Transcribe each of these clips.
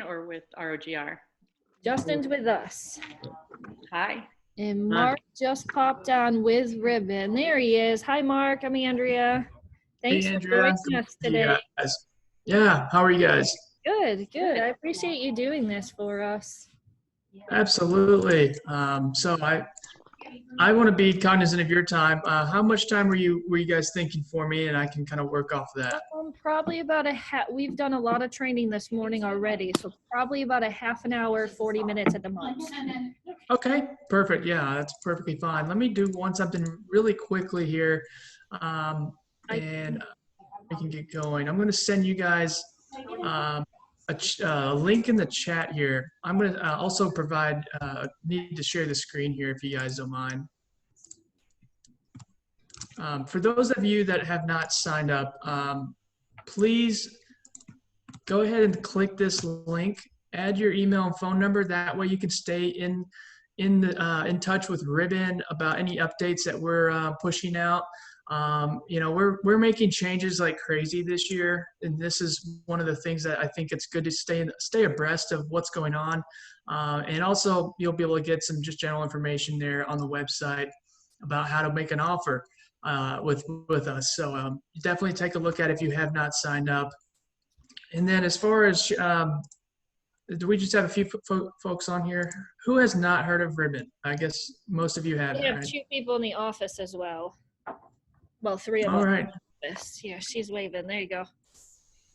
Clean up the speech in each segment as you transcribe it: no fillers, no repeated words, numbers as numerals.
or with ROGR? Justin's with us. Hi. And Mark just popped on with Ribbon. There he is. Hi, Mark. I'm Andrea. Thanks Hey, for Andrea. joining us today. Guys. Yeah, how are you guys? Good, good. I appreciate you doing this for us. Absolutely. So I want to be cognizant of your time. How much time were you guys thinking for me, and I can kind of work off of that? Probably about we've done a lot of training this morning already, so probably about a half an hour, 40 minutes at the most. Okay, perfect. Yeah, that's perfectly fine. Let me do something really quickly here, and we can get going. I'm going to send you guys a link in the chat here. I'm going to also provide, need to share the screen here if you guys don't mind. For those of you that have not signed up, please go ahead and click this link, add your email and phone number. That way you can stay in touch with Ribbon about any updates that we're pushing out. You know, we're making changes like crazy this year, and this is one of the things that I think it's good to stay abreast of what's going on. And also you'll be able to get some just general information there on the website about how to make an offer with us. So definitely take a look at it if you have not signed up. And then as far as do we just have a few folks on here? Who has not heard of Ribbon? I guess most of you have. We have right? 2 people in the office as well. Well, 3 of us. All right. Yeah, she's waving. There you go.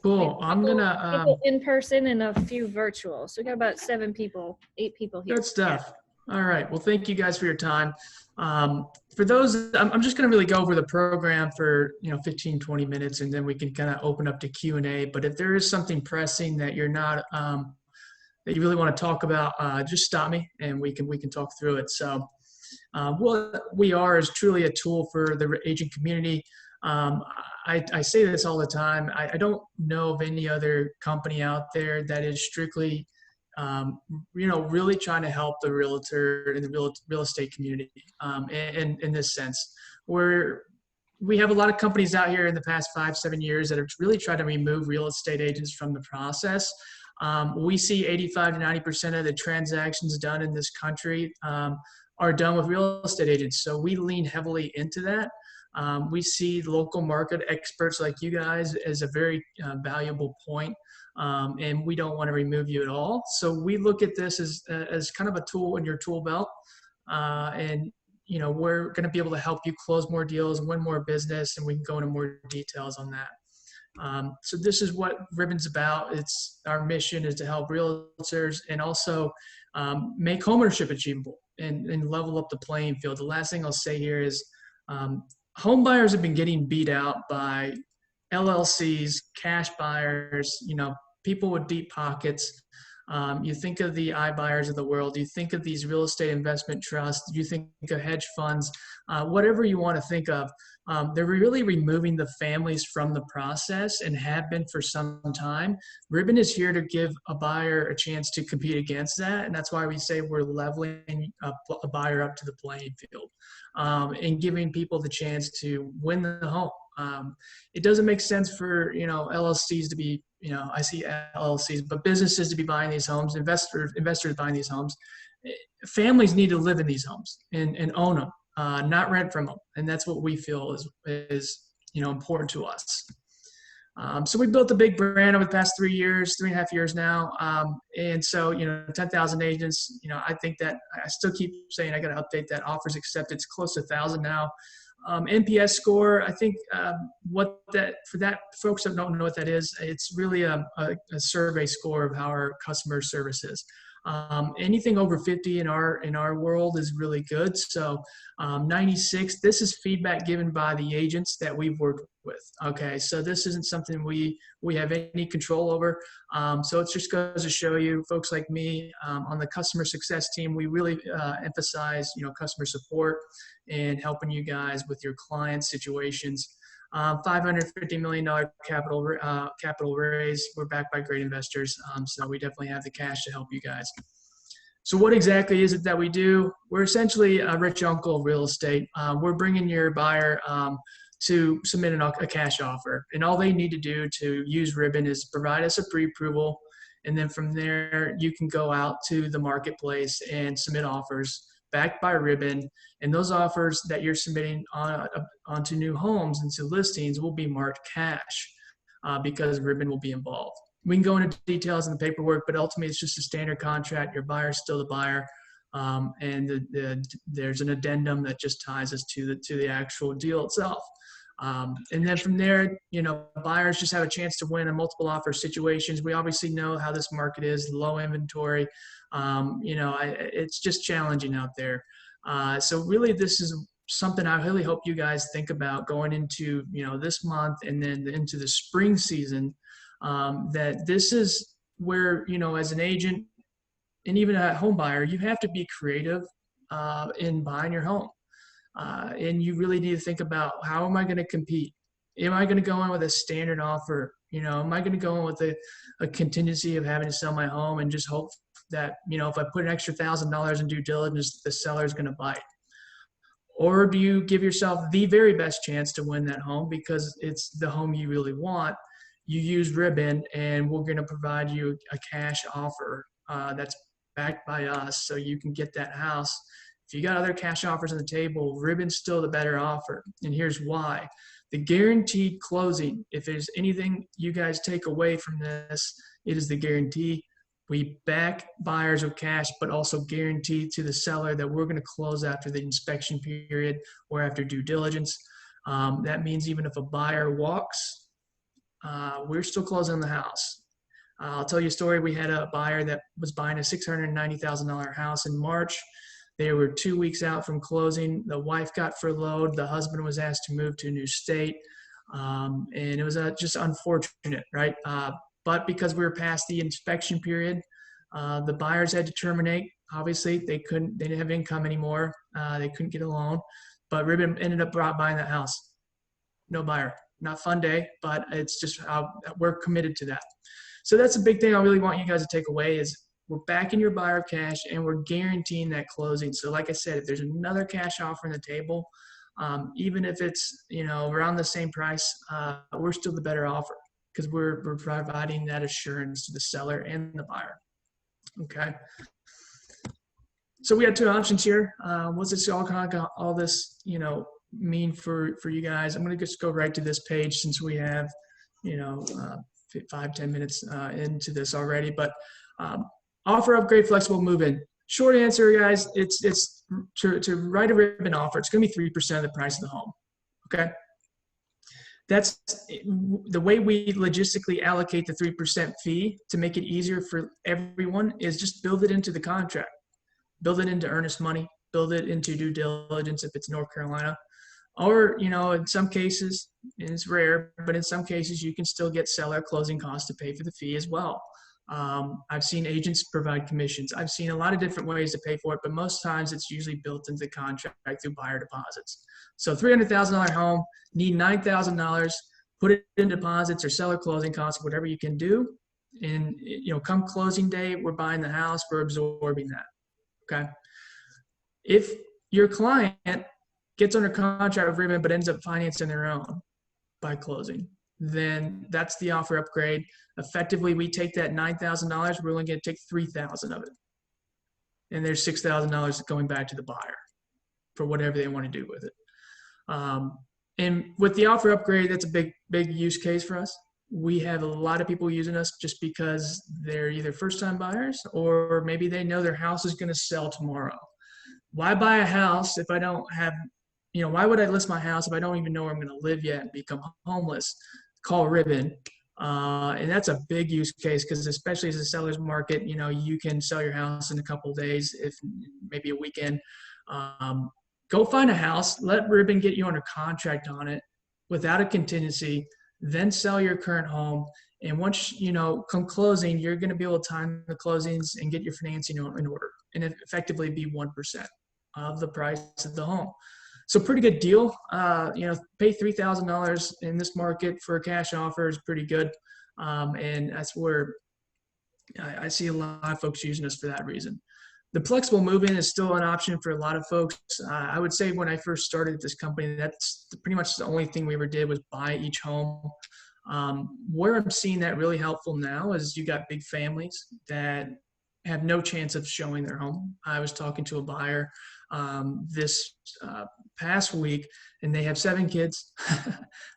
Cool. I'm gonna people in person and a few virtual. So we got about 7 people, 8 people here. Good stuff. All right. Well, thank you guys for your time. For those, I'm just going to really go over the program for 15, 20 minutes, and then we can kind of open up to Q&A. But if there is something pressing that you're not that you really want to talk about, just stop me and we can talk through it. So what we are is truly a tool for the agent community. I say this all the time. I don't know of any other company out there that is strictly really trying to help the realtor and the real estate community in this sense. We have a lot of companies out here in the past 5-7 years that have really tried to remove real estate agents from the process. We see 85 to 90% of the transactions done in this country are done with real estate agents. So we lean heavily into that. We see local market experts like you guys as a very valuable point. And we don't want to remove you at all. So we look at this as kind of a tool in your tool belt. And we're going to be able to help you close more deals, win more business, and we can go into more details on that. So this is what Ribbon's about. Our mission is to help realtors and also make homeownership achievable and level up the playing field. The last thing I'll say here is home buyers have been getting beat out by LLCs, cash buyers, people with deep pockets. You think of the iBuyers of the world. You think of these real estate investment trusts. You think of hedge funds, whatever you want to think of. They're really removing the families from the process and have been for some time. Ribbon is here to give a buyer a chance to compete against that. And that's why we say we're leveling a buyer up to the playing field and giving people the chance to win the home. It doesn't make sense for, LLCs to be, I see LLCs, but businesses to be buying these homes, investors buying these homes. Families need to live in these homes and own them, not rent from them. And that's what we feel is important to us. So we built a big brand over the past 3.5 years now. And so, 10,000 agents, I think that I still keep saying I got to update that. Offers accepted, it's close to 1,000 now. NPS score, I think for that folks that don't know what that is, it's really a survey score of how our customer service is. Anything over 50 in our world is really good. So 96, this is feedback given by the agents that we've worked with. Okay, so this isn't something we have any control over. So it just goes to show you, folks like me on the customer success team, we really emphasize customer support and helping you guys with your client situations. $550 million capital raise. We're backed by great investors, so we definitely have the cash to help you guys. So what exactly is it that we do? We're essentially a rich uncle of real estate. We're bringing your buyer to submit a cash offer, and all they need to do to use Ribbon is provide us a pre-approval, And then from there, you can go out to the marketplace and submit offers backed by Ribbon. And those offers that you're submitting onto new homes, into listings, will be marked cash because Ribbon will be involved. We can go into details in the paperwork, but ultimately it's just a standard contract. Your buyer is still the buyer. And there's an addendum that just ties us to the actual deal itself. And then from there, buyers just have a chance to win in multiple offer situations. We obviously know how this market is, low inventory. It's just challenging out there. So really, this is something I really hope you guys think about going into, this month and then into the spring season, that this is where, as an agent and even a home buyer, you have to be creative in buying your home. And you really need to think about, how am I going to compete? Am I going to go in with a standard offer? Am I going to go in with a contingency of having to sell my home and just hope that, if I put an extra $1,000 in due diligence, the seller is going to bite? Or do you give yourself the very best chance to win that home because it's the home you really want? You use Ribbon, and we're going to provide you a cash offer that's backed by us, so you can get that house. If you got other cash offers on the table, Ribbon's still the better offer. And here's why. The guaranteed closing, if there's anything you guys take away from this, it is the guarantee. We back buyers with cash, but also guarantee to the seller that we're going to close after the inspection period or after due diligence. That means even if a buyer walks, we're still closing the house. I'll tell you a story. We had a buyer that was buying a $690,000 house in March. They were 2 weeks out from closing. The wife got furloughed. The husband was asked to move to a new state. And it was just unfortunate, right? But because we were past the inspection period, the buyers had to terminate. Obviously, they didn't have income anymore. They couldn't get a loan. But Ribbon ended up buying that house. No buyer. Not fun day, but it's just how we're committed to that. So that's a big thing I really want you guys to take away is, we're backing your buyer of cash and we're guaranteeing that closing. So like I said, if there's another cash offer on the table, even if it's, around the same price, we're still the better offer because we're providing that assurance to the seller and the buyer. Okay. So we have two options here. What's this all this, mean for you guys? I'm going to just go right to this page since we have, 5-10 minutes into this already, but, offer, upgrade, flexible move-in. Short answer, guys, it's to write a Ribbon offer, it's going to be 3% of the price of the home, okay? That's the way we logistically allocate the 3% fee to make it easier for everyone is just build it into the contract. Build it into earnest money, build it into due diligence if it's North Carolina. Or, in some cases, and it's rare, but in some cases you can still get seller closing costs to pay for the fee as well. I've seen agents provide commissions. I've seen a lot of different ways to pay for it, but most times it's usually built into the contract through buyer deposits. So $300,000 home, need $9,000, put it in deposits or seller closing costs, whatever you can do. And, come closing day, we're buying the house, we're absorbing that, okay? If your client gets under contract with Ribbon but ends up financing their own by closing, then that's the offer upgrade. Effectively, we take that $9,000, we're only going to take $3,000 of it. And there's $6,000 going back to the buyer for whatever they want to do with it. And with the offer upgrade, that's a big use case for us. We have a lot of people using us just because they're either first-time buyers or maybe they know their house is going to sell tomorrow. Why buy a house if I don't have, why would I list my house if I don't even know where I'm going to live yet and become homeless? Call Ribbon. And that's a big use case because especially as a seller's market, you can sell your house in a couple of days, if maybe a weekend. Go find a house, let Ribbon get you under contract on it without a contingency, then sell your current home. And once, come closing, you're going to be able to time the closings and get your financing in order and effectively be 1% of the price of the home. So pretty good deal. Pay $3,000 in this market for a cash offer is pretty good. And that's where I see a lot of folks using us for that reason. The flexible move-in is still an option for a lot of folks. I would say when I first started this company, that's pretty much the only thing we ever did was buy each home. Where I'm seeing that really helpful now is you got big families that have no chance of showing their home. I was talking to a buyer this past week, and they have 7 kids.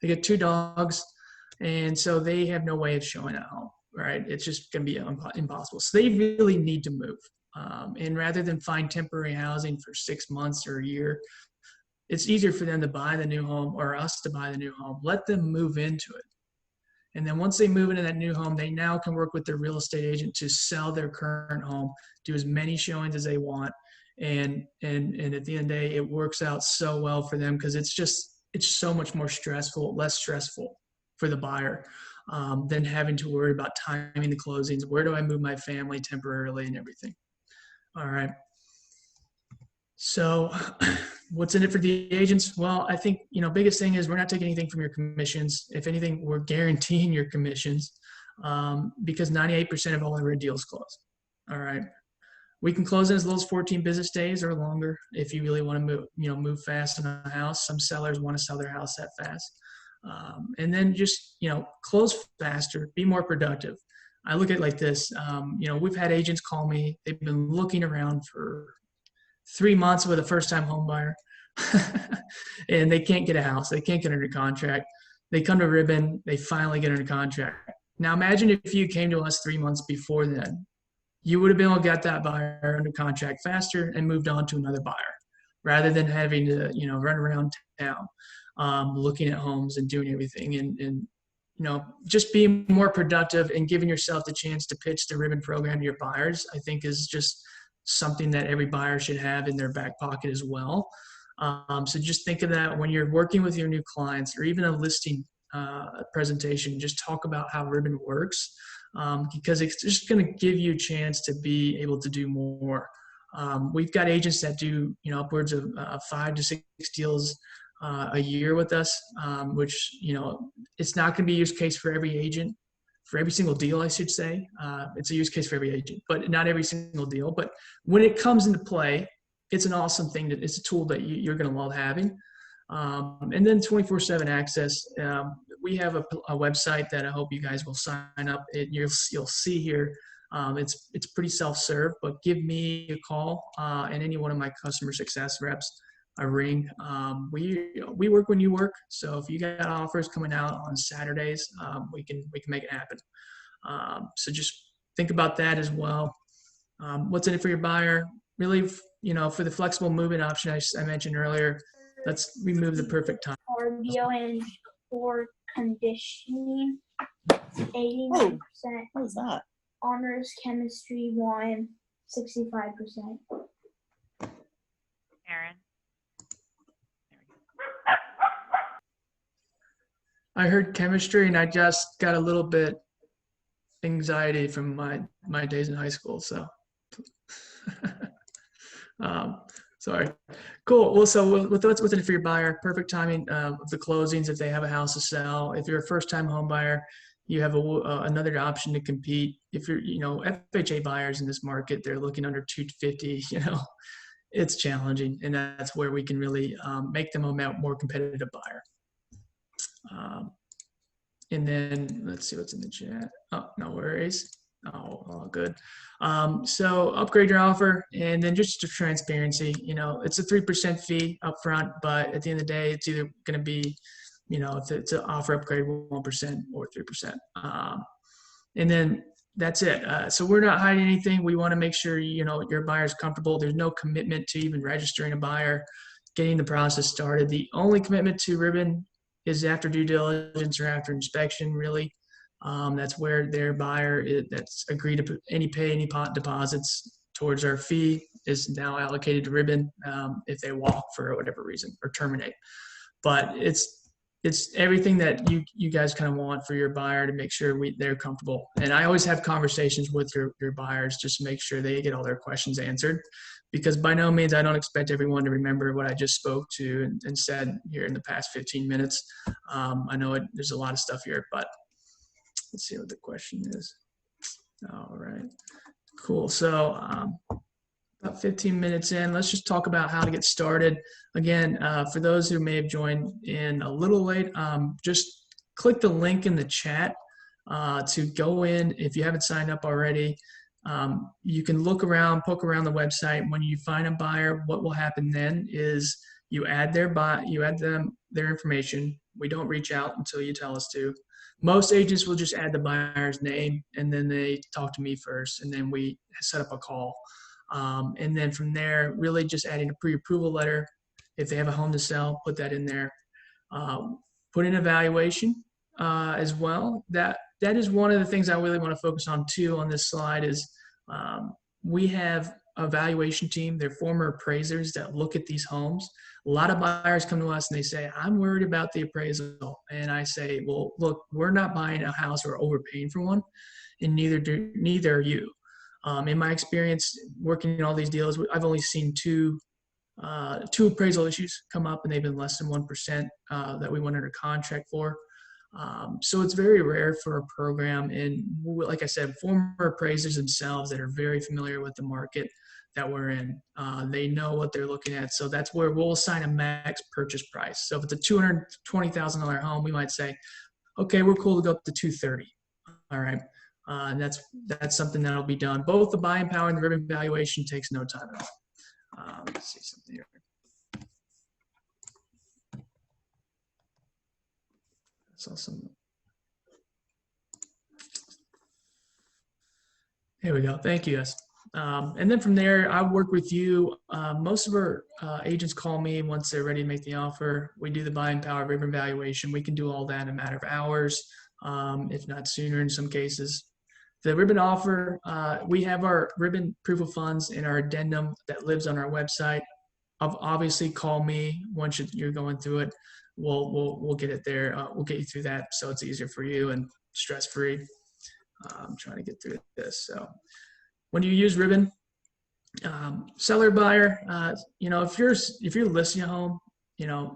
They get 2 dogs, and so they have no way of showing at home, right? It's just going to be impossible. So they really need to move. And rather than find temporary housing for 6 months or a year, it's easier for them to buy the new home or us to buy the new home. Let them move into it. And then once they move into that new home, they now can work with their real estate agent to sell their current home, do as many showings as they want. And at the end of the day, it works out so well for them because it's so much more stressful, less stressful for the buyer than having to worry about timing the closings. Where do I move my family temporarily and everything? All right. So what's in it for the agents? Well, I think, biggest thing is we're not taking anything from your commissions. If anything, we're guaranteeing your commissions because 98% of all our deals close. All right. We can close in as little as 14 business days or longer if you really want to move fast in a house. Some sellers want to sell their house that fast. And then just, close faster, be more productive. I look at it like this. We've had agents call me. They've been looking around for 3 months with a first-time home buyer, and they can't get a house. They can't get under contract. They come to Ribbon. They finally get under contract. Now, imagine if you came to us 3 months before then. You would have been able to get that buyer under contract faster and moved on to another buyer rather than having to, run around town looking at homes and doing everything. And just being more productive and giving yourself the chance to pitch the Ribbon program to your buyers, I think is just something that every buyer should have in their back pocket as well. So just think of that when you're working with your new clients or even a listing presentation, just talk about how Ribbon works because it's just going to give you a chance to be able to do more. We've got agents that do, upwards of 5 to 6 deals a year with us, which, it's not going to be a use case for every agent, for every single deal, I should say. It's a use case for every agent, but not every single deal. But when it comes into play, it's an awesome thing. It's a tool that you're going to love having. And then 24/7 access. We have a website that I hope you guys will sign up. You'll see here. It's pretty self-serve, but give me a call and any one of my customer success reps a ring. We work when you work. So if you got offers coming out on Saturdays, we can make it happen. So just think about that as well. What's in it for your buyer? Really, for the flexible movement option I mentioned earlier, let's remove the perfect time. Cardio and core conditioning, 89%. What was that? Honors chemistry 1, 65%. Aaron. I heard chemistry and I just got a little bit anxiety from my days in high school. So sorry. Cool. Well, so what's in it for your buyer? Perfect timing of the closings if they have a house to sell. If you're a first-time home buyer, you have another option to compete. If you're, FHA buyers in this market, they're looking under 250. It's challenging, and that's where we can really make them a more competitive buyer. And then let's see what's in the chat. Oh, no worries. Oh, all good. So upgrade your offer, and then just to transparency, it's a 3% fee up front, but at the end of the day, it's either going to be, if it's an offer upgrade 1% or 3%. And then that's it. So we're not hiding anything. We want to make sure, your buyer's comfortable. There's no commitment to even registering a buyer, getting the process started. The only commitment to Ribbon is after due diligence or after inspection, really. That's where their buyer that's agreed to pay any deposits towards our fee is now allocated to Ribbon if they walk for whatever reason or terminate. But it's everything that you guys kind of want for your buyer to make sure they're comfortable. And I always have conversations with your buyers just to make sure they get all their questions answered, because by no means I don't expect everyone to remember what I just spoke to and said here in the past 15 minutes. I know there's a lot of stuff here, but let's see what the question is. All right, cool. So about 15 minutes in, let's just talk about how to get started. Again, for those who may have joined in a little late, just click the link in the chat to go in. If you haven't signed up already, you can look around, poke around the website. When you find a buyer, what will happen then is you add their information. We don't reach out until you tell us to. Most agents will just add the buyer's name, and then they talk to me first, and then we set up a call. And then from there, really just adding a pre-approval letter. If they have a home to sell, put that in there. Put in evaluation as well. That is one of the things I really want to focus on too on this slide is we have a valuation team. They're former appraisers that look at these homes. A lot of buyers come to us and they say, I'm worried about the appraisal. And I say, well, look, we're not buying a house or overpaying for one, and neither are you. In my experience working in all these deals, I've only seen two appraisal issues come up, and they've been less than 1% that we went under contract for. So it's very rare for a program. And like I said, former appraisers themselves that are very familiar with the market that we're in, they know what they're looking at. So that's where we'll assign a max purchase price. So if it's a $220,000 home, we might say, okay, we're cool to go up to $230,000. All right. And that's something that'll be done. Both the buying power and the ribbon valuation takes no time at all. Let's see something here. That's awesome. Here we go. Thank you, guys. And then from there, I work with you. Most of our agents call me once they're ready to make the offer. We do the buying power ribbon valuation. We can do all that in a matter of hours, if not sooner in some cases. The ribbon offer, we have our ribbon proof of funds in our addendum that lives on our website. Obviously, call me once you're going through it. We'll get it there. We'll get you through that so it's easier for you and stress-free. I'm trying to get through this. So when you use ribbon, seller buyer, if you're listing a home,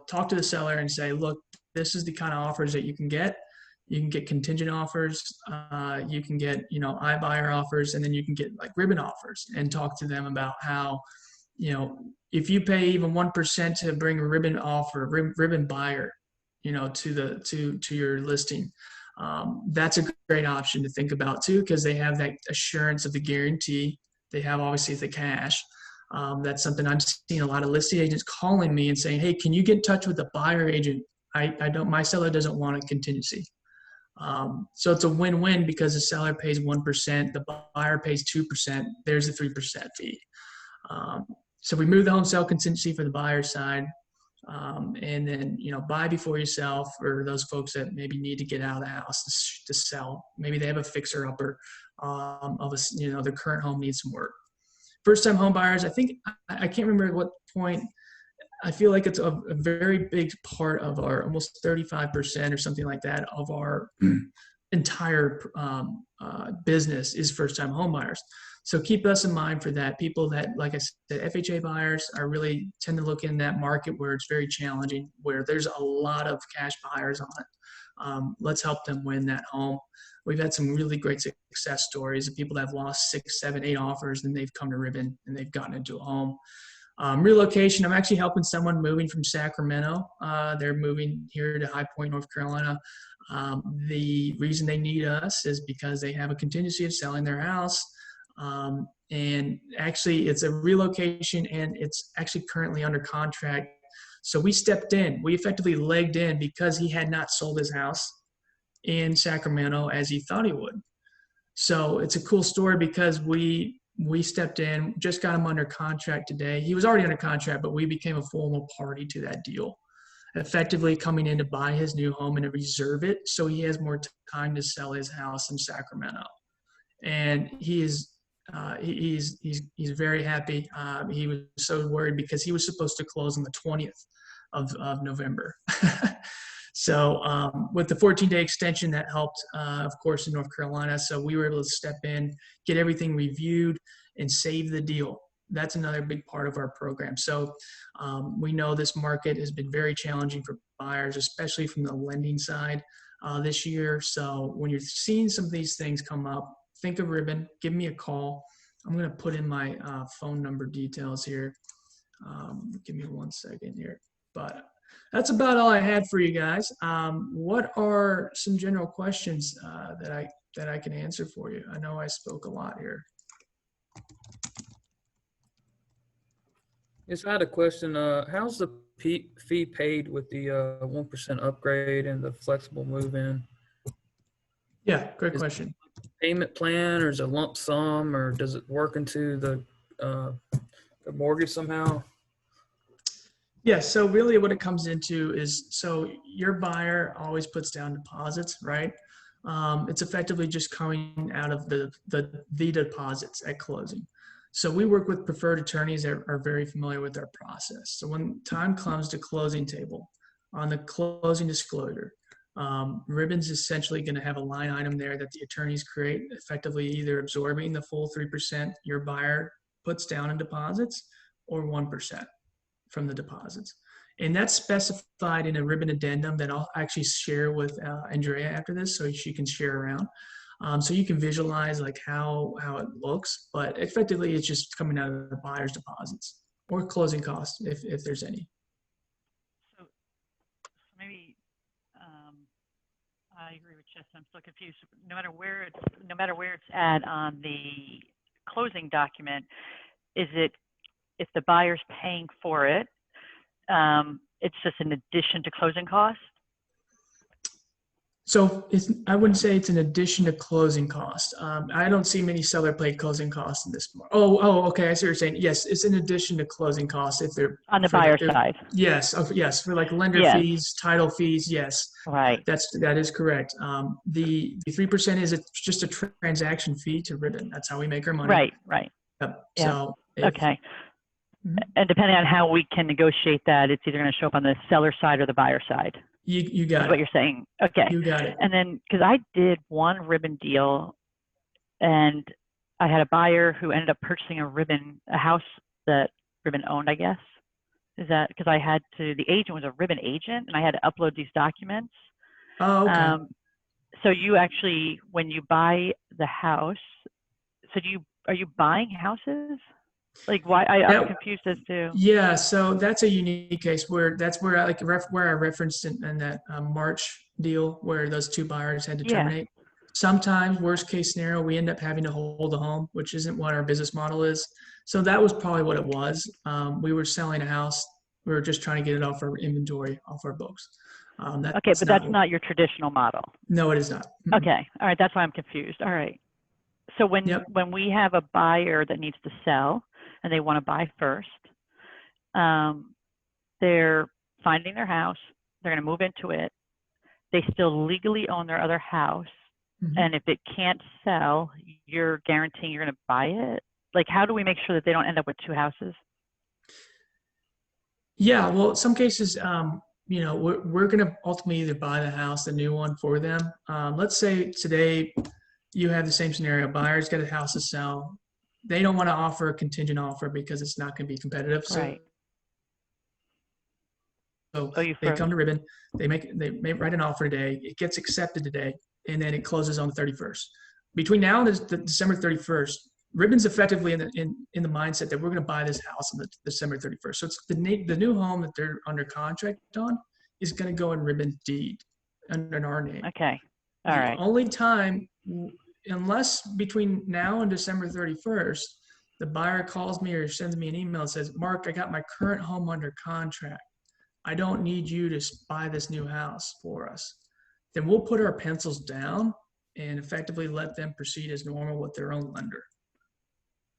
talk to the seller and say, look, this is the kind of offers that you can get. You can get contingent offers. You can get, iBuyer offers, and then you can get like ribbon offers, and talk to them about how, if you pay even 1% to bring a ribbon offer, ribbon buyer, to your listing, that's a great option to think about too, because they have that assurance of the guarantee. They have obviously the cash. That's something I'm seeing a lot of listing agents calling me and saying, hey, can you get in touch with the buyer agent? My seller doesn't want a contingency. So it's a win-win because the seller pays 1%, the buyer pays 2%. There's a 3% fee. So we move the home sale contingency for the buyer side. And then, buy before you sell for those folks that maybe need to get out of the house to sell. Maybe they have a fixer upper of their current home needs some work. First time home buyers, I think, I can't remember at what point, I feel like it's a very big part of our almost 35% or something like that of our entire business is first time home buyers. So keep us in mind for that. People that, like I said, FHA buyers are really tend to look in that market where it's very challenging, where there's a lot of cash buyers on it. Let's help them win that home. We've had some really great success stories of people that have lost 6, 7, 8 offers, and they've come to Ribbon and they've gotten into a home. Relocation, I'm actually helping someone moving from Sacramento. They're moving here to High Point, North Carolina. The reason they need us is because they have a contingency of selling their house. And actually it's a relocation, and it's actually currently under contract. So we stepped in, we effectively legged in because he had not sold his house in Sacramento as he thought he would. So it's a cool story because we stepped in, just got him under contract today. He was already under contract, but we became a formal party to that deal, effectively coming in to buy his new home and to reserve it so he has more time to sell his house in Sacramento. And he's very happy. He was so worried because he was supposed to close on the 20th of November. So with the 14-day extension, that helped, of course, in North Carolina. So we were able to step in, get everything reviewed, and save the deal. That's another big part of our program. So we know this market has been very challenging for buyers, especially from the lending side this year. So when you're seeing some of these things come up, think of Ribbon, give me a call. I'm going to put in my phone number details here. Give me 1 second here. But That's about all I had for you guys. What are some general questions that I can answer for you? I know I spoke a lot here. Yes, I had a question. How's the fee paid with the 1% upgrade and the flexible move-in? Yeah, great Is- question. Payment plan, or is it a lump sum, or does it work into the mortgage somehow? Yeah, so really what it comes into is, so your buyer always puts down deposits, right? It's effectively just coming out of the deposits at closing. So we work with preferred attorneys that are very familiar with our process. So when time comes to closing table, on the closing disclosure, Ribbon's essentially going to have a line item there that the attorneys create, effectively either absorbing the full 3% your buyer puts down in deposits or 1% from the deposits. And that's specified in a Ribbon addendum that I'll actually share with Andrea after this, so she can share around. So you can visualize like how it looks, but effectively it's just coming out of the buyer's deposits or closing costs if there's any. So maybe I agree with Jess. I'm still confused. No matter where it's at on the closing document, is it if the buyer's paying for it, it's just an addition to closing costs? So I wouldn't say it's an addition to closing cost. I don't see many seller paid closing costs in this. Okay. I see what you're saying. Yes, it's in addition to closing costs if they're On the buyer side. Yes. Yes. For like lender Yes. fees, title fees. Yes. Right. That is correct. The 3% is just a transaction fee to Ribbon. That's how we make our money. Right. Yep. Yeah. So Okay. Mhm. And depending on how we can negotiate that, it's either going to show up on the seller side or the buyer side. you got That's what it. you're saying. Okay. You got it. And then, because I did one Ribbon deal, and I had a buyer who ended up purchasing a house that Ribbon owned, I guess. Is that because the agent was a Ribbon agent, and I had to upload these documents. Oh, okay. So you actually, when you buy the house, are you buying houses? Like why? I'm confused as to. Yeah, so that's a unique case where I referenced in that March deal where those two buyers had to Yeah. terminate. Sometimes, worst case scenario, we end up having to hold the home, which isn't what our business model is. So that was probably what it was. We were selling a house. We were just trying to get it off our inventory, off our books. Okay, but that's not your traditional model. No, it is not. Mm-mm. Okay, all right, that's why I'm confused. All right. So when we have a buyer that needs to sell and they want to buy first, they're finding their house, they're going to move into it. They still legally own their other house. Mhm. And if it can't sell, you're guaranteeing you're going to buy it? Like, how do we make sure that they don't end up with two houses? Yeah, well, some cases, we're going to ultimately either buy the house, the new one for them. Let's say today you have the same scenario. Buyer's got a house to sell. They don't want to offer a contingent offer because it's not going to be competitive. So, Right. so Oh, you they froze. come to Ribbon. They may write an offer today. It gets accepted today, and then it closes on the 31st. Between now and the December 31st, Ribbon's effectively in the mindset that we're going to buy this house on the December 31st. So it's the new home that they're under contract on is going to go in Ribbon's deed under our name. Okay. All The right. only time, unless between now and December 31st, the buyer calls me or sends me an email and says, Mark, I got my current home under contract. I don't need you to buy this new house for us. Then we'll put our pencils down and effectively let them proceed as normal with their own lender.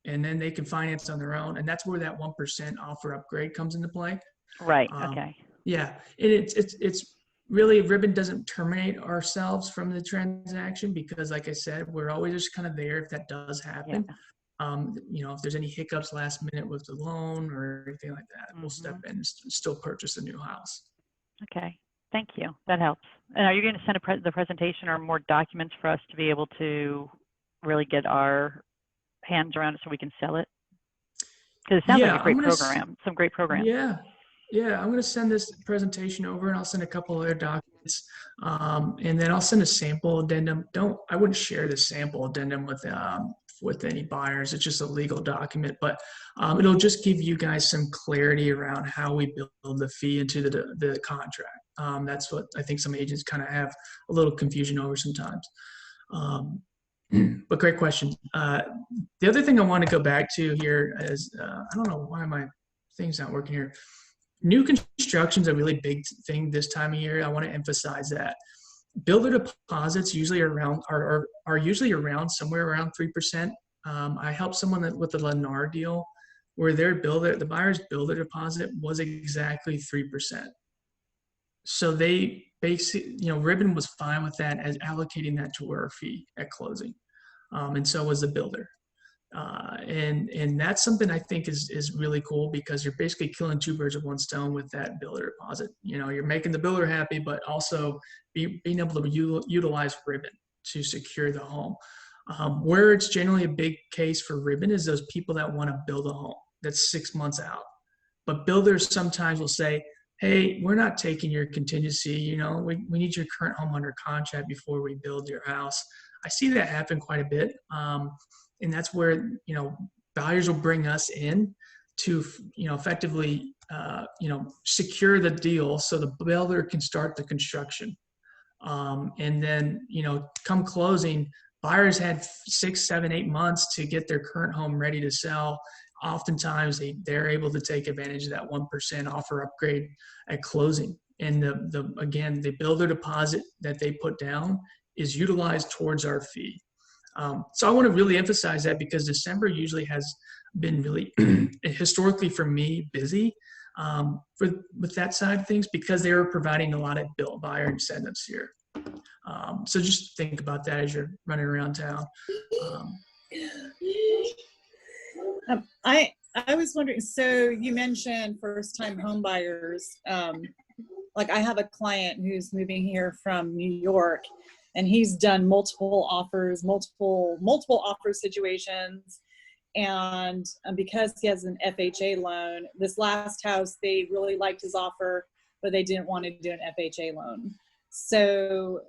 And then they can finance on their own. And that's where that 1% offer upgrade comes into play. Right. Okay. Yeah. And it's really, Ribbon doesn't terminate ourselves from the transaction because, like I said, we're always just kind of there if that does happen. If there's any hiccups last minute with the loan or anything like that, we'll step in and still purchase a new house. Okay. Thank you. That helps. And are you going to send the presentation or more documents for us to be able to really get our hands around it so we can sell it? Because it sounds like a great program. Some great programs. Yeah. I'm going to send this presentation over and I'll send a couple other documents. And then I'll send a sample addendum. I wouldn't share the sample addendum with with any buyers. It's just a legal document, but it'll just give you guys some clarity around how we build the fee into the contract. That's what I think some agents kind of have a little confusion over sometimes. But great question. The other thing I want to go back to here is, I don't know why my thing's not working here. New construction is a really big thing this time of year. I want to emphasize that. Builder deposits usually are usually around somewhere around 3%. I helped someone with the Lennar deal where the buyer's builder deposit was exactly 3%. So they basically, Ribbon was fine with that as allocating that to our fee at closing. And so was the builder. And that's something I think is really cool because you're basically killing two birds with one stone with that builder deposit. You're making the builder happy, but also being able to utilize Ribbon to secure the home. Where it's generally a big case for Ribbon is those people that want to build a home that's 6 months out. But builders sometimes will say, hey, we're not taking your contingency. We need your current home under contract before we build your house. I see that happen quite a bit. And that's where, buyers will bring us in to, effectively, secure the deal so the builder can start the construction. And then, come closing, buyers had 6, 7, 8 months to get their current home ready to sell. Oftentimes they're able to take advantage of that 1% offer upgrade at closing. And again, the builder deposit that they put down is utilized towards our fee. So I want to really emphasize that because December usually has been really historically for me busy with that side of things because they are providing a lot of buyer incentives here. So just think about that as you're running around town. I was wondering, so you mentioned first-time home buyers. Like I have a client who's moving here from New York, and he's done multiple offers, multiple offer situations. And because he has an FHA loan, this last house, they really liked his offer, but they didn't want to do an FHA loan. So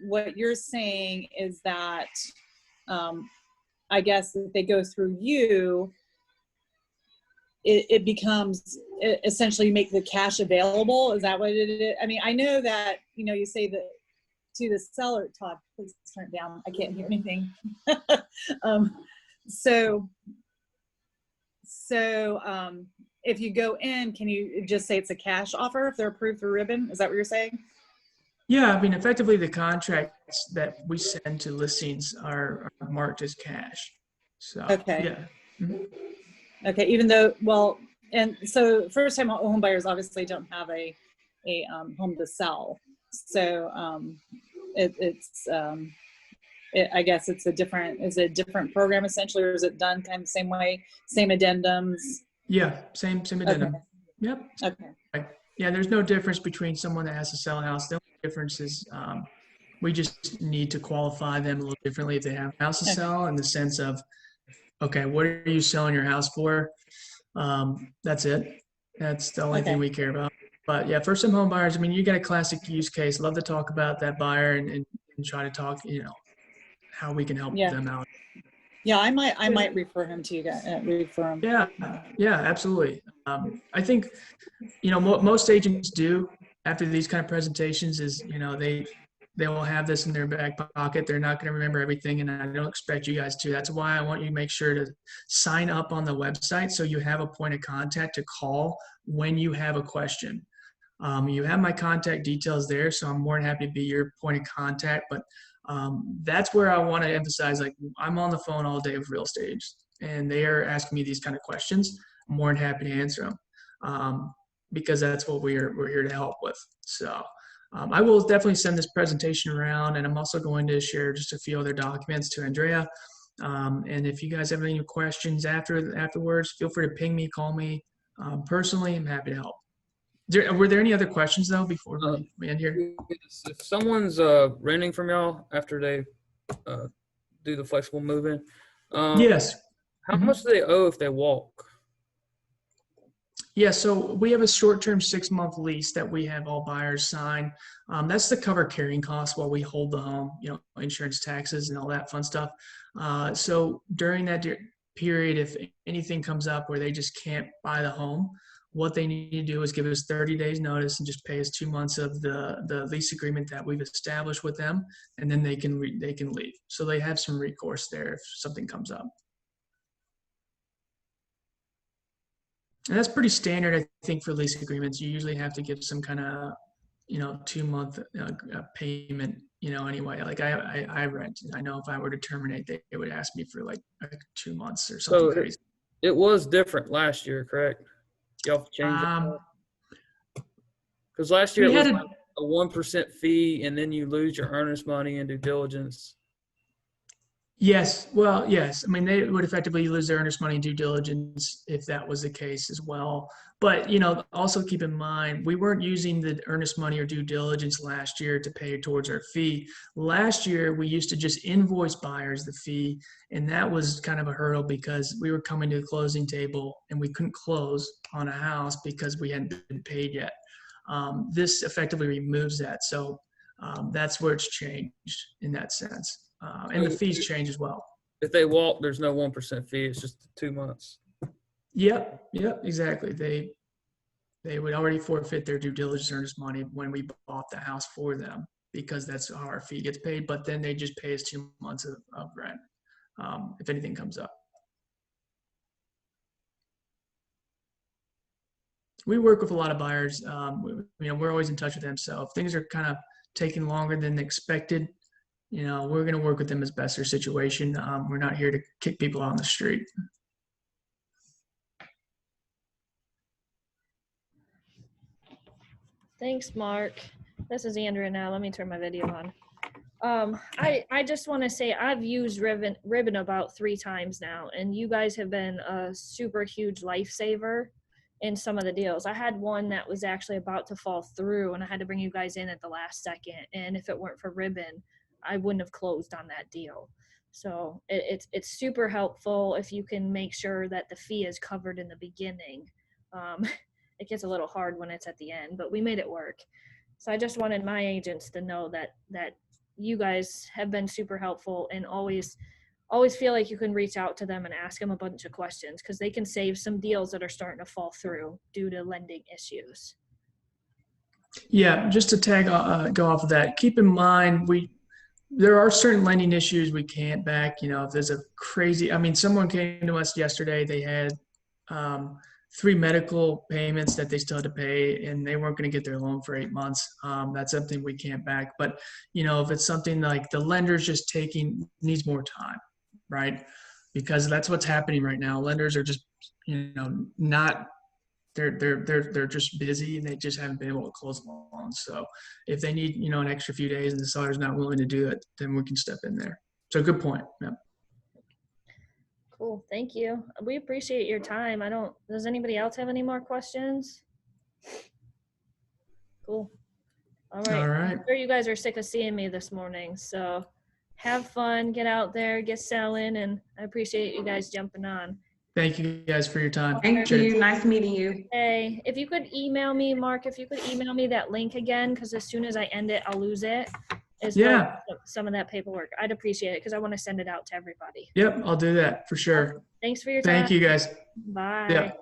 what you're saying is that, I guess if they go through you, it becomes essentially make the cash available. Is that what it is? I mean, I know that, you say that to the seller, Todd, please turn it down. I can't hear anything. So if you go in, can you just say it's a cash offer if they're approved through Ribbon? Is that what you're saying? Yeah, I mean, effectively the contracts that we send to listings are marked as cash. So, Okay. Yeah. Mm-hmm. Okay, even though, well, and so first-time home buyers obviously don't have a home to sell. So I guess it's a different program essentially, or is it done kind of the same way, same addendums? Yeah, same addendum. Okay. Yep. Okay. Right. Yeah, there's no difference between someone that has to sell a house. The only difference is we just need to qualify them a little differently if they have a house to sell, in the sense of, okay, what are you selling your house for? That's it. That's the only thing we care about. But yeah, first-time home buyers, I mean, you got a classic use case. Love to talk about that buyer and try to talk, how we can help them out. Yeah, I might refer him to you guys. Refer him. Yeah, absolutely. I think, what most agents do after these kind of presentations is, they will have this in their back pocket. They're not going to remember everything, and I don't expect you guys to. That's why I want you to make sure to sign up on the website so you have a point of contact to call when you have a question. You have my contact details there, so I'm more than happy to be your point of contact. But that's where I want to emphasize, like, I'm on the phone all day with real estate agents, and they are asking me these kind of questions. I'm more than happy to answer them because that's what we're here to help with. So I will definitely send this presentation around, and I'm also going to share just a few other documents to Andrea. And if you guys have any questions afterwards, feel free to ping me, call me personally. I'm happy to help. Were there any other questions though before we end here? If someone's renting from y'all after they do the flexible move-in, Yes. How much do they owe if they walk? Yeah, so we have a short-term 6-month lease that we have all buyers sign. That's to cover carrying costs while we hold the home, insurance, taxes, and all that fun stuff. So during that period, if anything comes up where they just can't buy the home, what they need to do is give us 30 days notice and just pay us 2 months of the lease agreement that we've established with them, and then they can leave. So they have some recourse there if something comes up. And that's pretty standard, I think, for lease agreements. You usually have to give some kind of, 2-month payment, anyway. Like I rent. I know if I were to terminate, they would ask me for like 2 months or something So crazy. it was different last year, correct? Y'all changed it? Because last year We it was had like a 1% fee, and then you lose your earnest money and due diligence. Yes. Well, yes. I mean, they would effectively lose their earnest money due diligence if that was the case as well. But, also keep in mind, we weren't using the earnest money or due diligence last year to pay towards our fee. Last year, we used to just invoice buyers the fee, and that was kind of a hurdle because we were coming to the closing table and we couldn't close on a house because we hadn't been paid yet. This effectively removes that. So that's where it's changed in that sense. And the fees change as well. If they walk, there's no 1% fee. It's just 2 months. Yep, exactly. They would already forfeit their due diligence earnest money when we bought the house for them because that's how our fee gets paid. But then they just pay us 2 months of rent if anything comes up. We work with a lot of buyers. We're always in touch with them. So if things are kind of taking longer than expected, we're going to work with them as best their situation. We're not here to kick people out on the street. Thanks, Mark. This is Andrea now. Let me turn my video on. I just want to say I've used Ribbon about 3 times now, and you guys have been a super huge lifesaver in some of the deals. I had one that was actually about to fall through, and I had to bring you guys in at the last second. And if it weren't for Ribbon, I wouldn't have closed on that deal. So it's super helpful if you can make sure that the fee is covered in the beginning. It gets a little hard when it's at the end, but we made it work. So I just wanted my agents to know that you guys have been super helpful, and always feel like you can reach out to them and ask them a bunch of questions, because they can save some deals that are starting to fall through due to lending issues. Yeah, just to go off of that, keep in mind there are certain lending issues we can't back. If there's a crazy, someone came to us yesterday, they had 3 medical payments that they still had to pay, and they weren't going to get their loan for 8 months. That's something we can't back. But, if it's something like the lender's just needs more time, right? Because that's what's happening right now. Lenders are just, they're just busy, and they just haven't been able to close loans. So if they need, an extra few days and the seller's not willing to do it, then we can step in there. So good point. Yeah. Cool. Thank you. We appreciate your time. Does anybody else have any more questions? Cool. All right. I'm sure you guys are sick of seeing me this morning. So have fun, get out there, get selling, and I appreciate you guys jumping on. Thank you guys for your time. Thank you. Nice meeting you. Hey, if you could email me, Mark, that link again, because as soon as I end it, I'll lose it. Well, some of that paperwork. I'd appreciate it because I want to send it out to everybody. Yep, I'll do that for sure. Thanks for your time. Thank you guys. Bye. Yep.